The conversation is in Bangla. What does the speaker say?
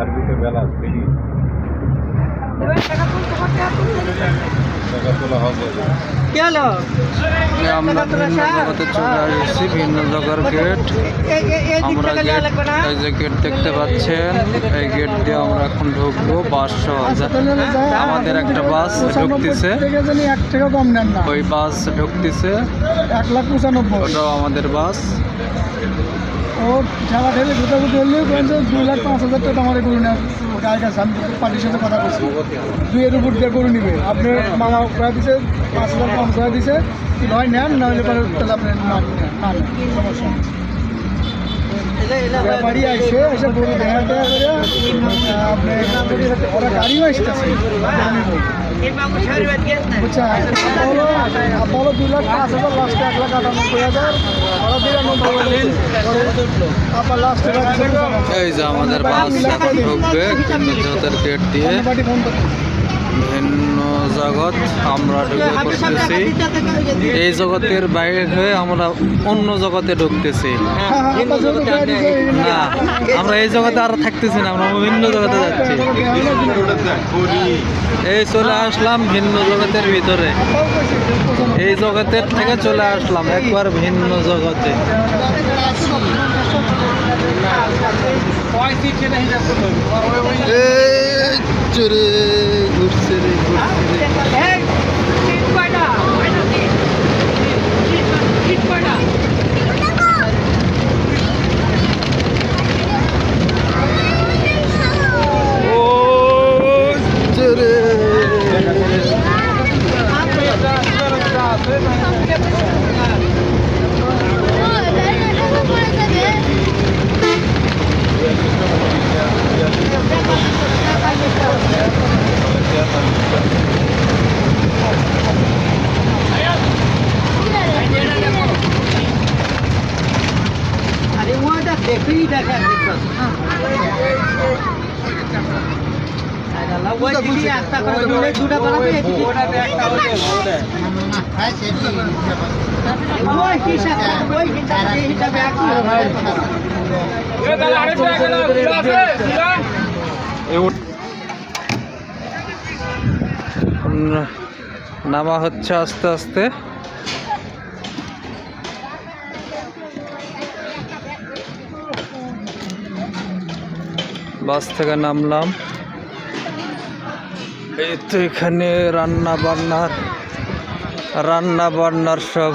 আরবিতে বেলা ফিরি আমরা ভিন্ন জগতে চলে আসছি, ভিন্ন জগতের গেট। আমরা এই যে গেট দেখতে পাচ্ছেন, এই গেট দিয়ে আমরা এখন ঢুকবো। বাস আমাদের একটা বাস ঢুকতেছে, ওই বাস ঢুকতেছে, 1,95,000 ওটাও আমাদের বাস। ও ঠেলা ঠেলে ঘুটাঘুটি হলেও 2,05,000 টাকা আমার গরু নেওয়ার গায়ে গেছে। আমি পার্টির সাথে কথা বলছি, 2-এর উপর দিয়ে গরু নিবে। আপনার মামা করে দিছে, 5,000 কম করে দিছে, নয় নেন, না হলে পরে তাহলে আপনি না নেন, সমস্যা নেই। ব্যাপারই আইসে এসে গরু দেখা দেওয়া করে আপনি ওরা গাড়িও আসতেছে বুঝছেন। বলো 2,05,000, লাস্টে 1,98,000, ওরা 92,000 আপনার লাস্টে। এই যে আমাদের বাস এখন ঢুকবে ভিন্ন জগতের গেট দিয়ে, ভিন্ন জগৎ আমরা ঢুকে পড়তেছি। এই জগতের বাইরে হয়ে আমরা অন্য জগতে ঢুকতেছি না, আমরা এই জগতে আর থাকতেছি না, আমরা ভিন্ন জগতে যাচ্ছি। এই চলে আসলাম ভিন্ন জগতের ভিতরে, এই জগতের থেকে চলে আসলাম একবার ভিন্ন জগতে। ঘুরছে রে নামা হচ্ছে আস্তে আস্তে। বাস থেকে নামলাম। এই তো এখানে রান্না বান্নার সব